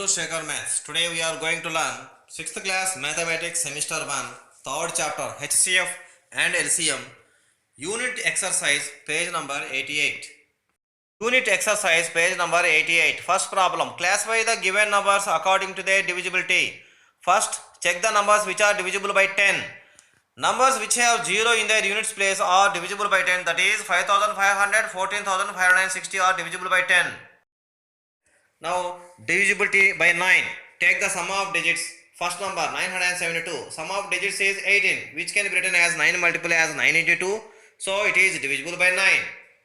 to Shekhar Maths. Today we are going to learn 6th class Mathematics Semester 1, 3rd chapter HCF and LCM, Unit Exercise, page number 88. Unit Exercise, page number 88. First problem. Classify the given numbers according to their divisibility. First, check the numbers which are divisible by 10. Numbers which have 0 in their units place are divisible by 10. That is 5500, 14560 are divisible by 10. Now, divisibility by 9. Take the sum of digits. First number 972. Sum of digits is 18, which can be written as 9 multiple as 9 into 2. So, it is divisible by 9.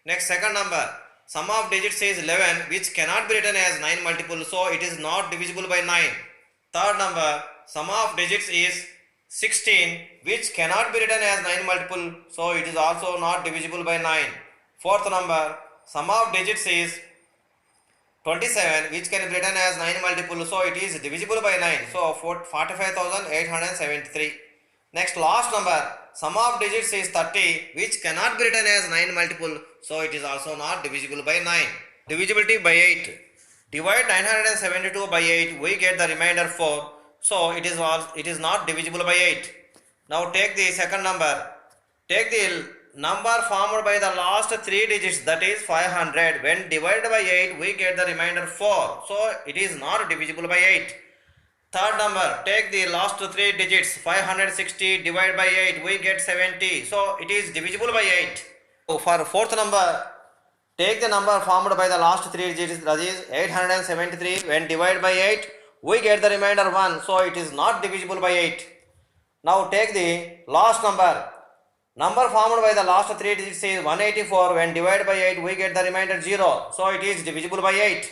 Next, second number. Sum of digits is 11, which cannot be written as 9 multiple. So, it is not divisible by 9. Third number. Sum of digits is 16, which cannot be written as 9 multiple. So, it is also not divisible by 9. Fourth number. Sum of digits is 27, which can be written as 9 multiple, so it is divisible by 9, so 45,873. Next, last number, sum of digits is 30, which cannot be written as 9 multiple, so it is also not divisible by 9. Divisibility by 8. Divide 972 by 8, we get the remainder 4, so it is not divisible by 8. Now take the second number. Take the number formed by the last 3 digits, that is 500. When divided by 8, we get the remainder 4. So it is not divisible by 8. Third number, take the last 3 digits, 560 divided by 8, we get 70. So it is divisible by 8. So for fourth number, take the number formed by the last 3 digits, that is 873. When divided by 8, we get the remainder 1. So it is not divisible by 8. Now take the last number. Number formed by the last 3 digits is 184. When divided by 8, we get the remainder 0. So it is divisible by 8.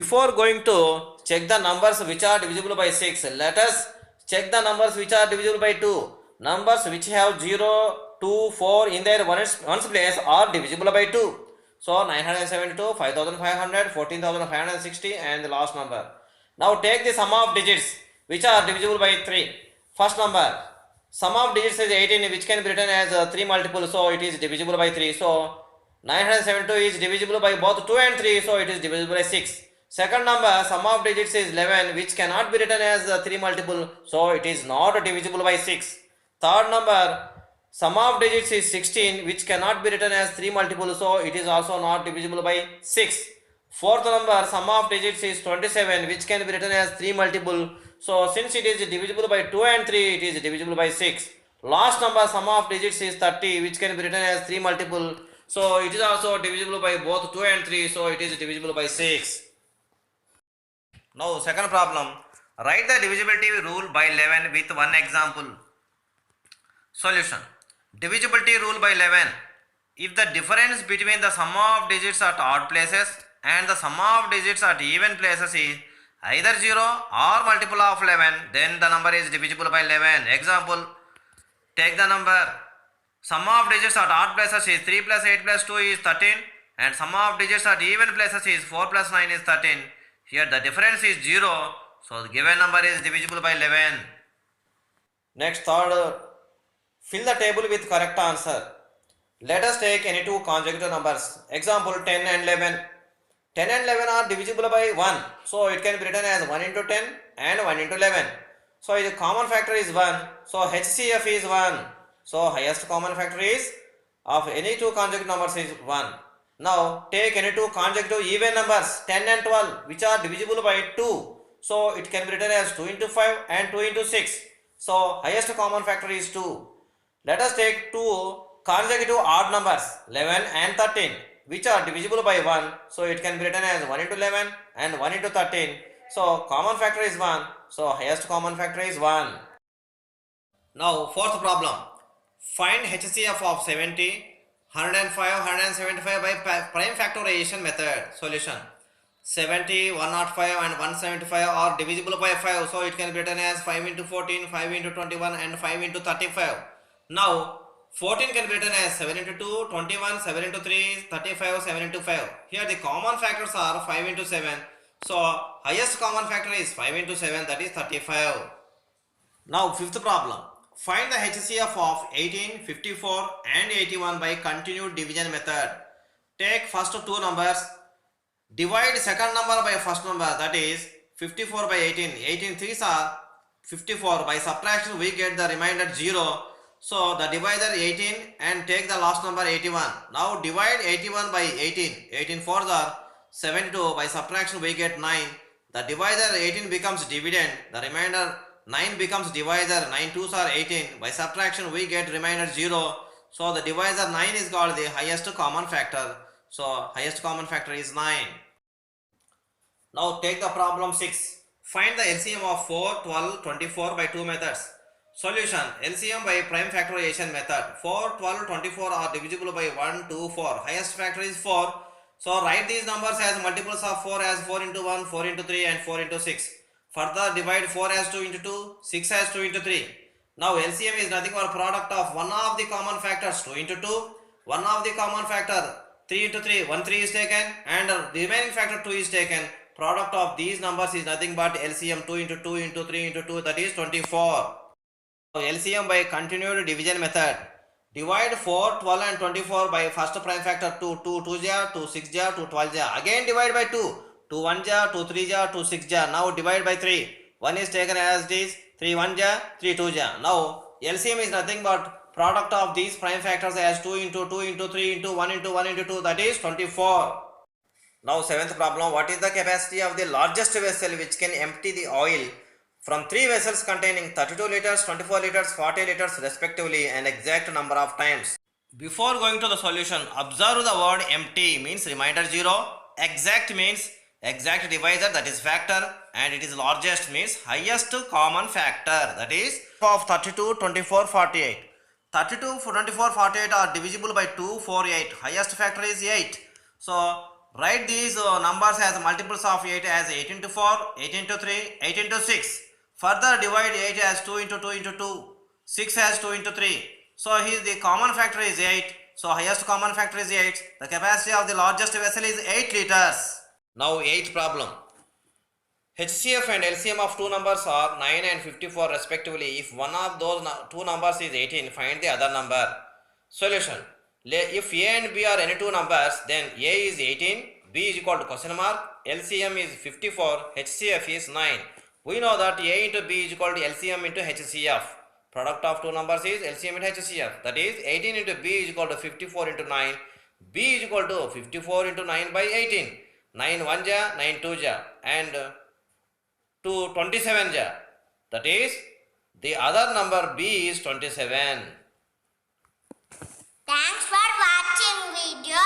Before going to check the numbers which are divisible by 6, let us check the numbers which are divisible by 2. Numbers which have 0, 2, 4 in their ones place are divisible by 2. So 972, 5500, 14560 and the last number. Now take the sum of digits which are divisible by 3. First number. Sum of digits is 18, which can be written as 3 multiple, so it is divisible by 3. So 972 is divisible by both 2 and 3, so it is divisible by 6. Second number, sum of digits is 11, which cannot be written as 3 multiple, so it is not divisible by 6. Third number, sum of digits is 16, which cannot be written as 3 multiple, so it is also not divisible by 6. Fourth number, sum of digits is 27, which can be written as 3 multiple. So since it is divisible by 2 and 3, it is divisible by 6. Last number, sum of digits is 30, which can be written as 3 multiple. So it is also divisible by both 2 and 3, so it is divisible by 6. Now second problem. Write the divisibility rule by 11 with one example. Solution. Divisibility rule by 11. If the difference between the sum of digits at odd places and the sum of digits at even places is either 0 or multiple of 11, then the number is divisible by 11. Example, take the number. Sum of digits at odd places is 3 plus 8 plus 2 is 13 and sum of digits at even places is 4 plus 9 is 13. Here the difference is 0, so the given number is divisible by 11. Next, third, fill the table with correct answer. Let us take any two consecutive numbers. Example, 10 and 11. 10 and 11 are divisible by 1. So it can be written as 1 into 10 and 1 into 11. So the common factor is 1. So HCF is 1. So highest common factor is of any two consecutive numbers is 1. Now take any two consecutive even numbers 10 and 12 which are divisible by 2. So it can be written as 2 into 5 and 2 into 6. So highest common factor is 2. Let us take two consecutive odd numbers 11 and 13. Which are divisible by 1, so it can be written as 1 into 11 and 1 into 13. So common factor is 1, so highest common factor is 1. Now fourth problem. Find HCF of 70, 105, 175 by prime factorization method. Solution. 70, 105 and 175 are divisible by 5, so it can be written as 5 into 14, 5 into 21 and 5 into 35. Now 14 can be written as 7 into 2, 21, 7 into 3, 35, 7 into 5. Here the common factors are 5 into 7. So highest common factor is 5 into 7, that is 35. Now fifth problem. Find the HCF of 18, 54 and 81 by continued division method. Take first two numbers. Divide second number by first number, that is 54 by 18. 18 threes are 54. By subtraction we get the remainder 0. So the divisor 18 and take the last number 81. Now divide 81 by 18. 18 fours are 72. By subtraction we get 9. The divisor 18 becomes dividend. The remainder 9 becomes divisor. 9 twos are 18. By subtraction we get remainder 0. So the divisor 9 is called the highest common factor. So highest common factor is 9. Now take the problem 6. Find the LCM of 4, 12, 24 by 2 methods. Solution: LCM by prime factorization method. 4, 12, 24 are divisible by 1, 2, 4. Highest factor is 4. So write these numbers as multiples of 4 as 4 into 1, 4 into 3 and 4 into 6. Further divide 4 as 2 into 2, 6 as 2 into 3. Now LCM is nothing but product of one of the common factors 2 into 2, one of the common factor 3 into 3, 1 3 is taken and the remaining factor 2 is taken. Product of these numbers is nothing but LCM 2 into 2 into 3 into 2, that is 24. So LCM by continued division method. Divide 4, 12 and 24 by first prime factor 2, 2 2 ja, 2 6 ja, 2 12 ja. Again divide by 2, 2 1 ja, 2 3 ja, 2 6 ja. Now divide by 3. 1 is taken as it is, 3 1 ja, 3 2 ja. Now LCM is nothing but product of these prime factors as 2 into 2 into 3 into 1 into 1 into 2, that is 24. Now seventh problem, what is the capacity of the largest vessel which can empty the oil from 3 vessels containing 32 liters, 24 liters, 40 liters respectively, and exact number of times? Before going to the solution, observe the word empty means remainder 0, exact means exact divisor, that is factor, and it is largest means highest common factor, that is of 32, 24, 48. 32, 24, 48 are divisible by 2, 4, 8. Highest factor is 8. So write these numbers as multiples of 8 as 8 into 4, 8 into 3, 8 into 6. Further divide 8 as 2 into 2 into 2, 6 as 2 into 3. So here the common factor is 8. So highest common factor is 8. The capacity of the largest vessel is 8 liters. Now 8th problem. HCF and LCM of two numbers are 9 and 54 respectively. If one of those two numbers is 18, find the other number. Solution. If A and B are any two numbers, then A is 18, B is equal to question mark, LCM is 54, HCF is 9. We know that A into B is equal to LCM into HCF. Product of two numbers is LCM into HCF. That is 18 into B is equal to 54 into 9. B is equal to 54 into 9 by 18. 9 1 ja, 9 2 ja, and 2 27 ja. That is the other number B is 27. Thanks for watching video.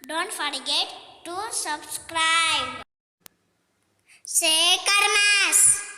Don't forget to subscribe. Say Karmas.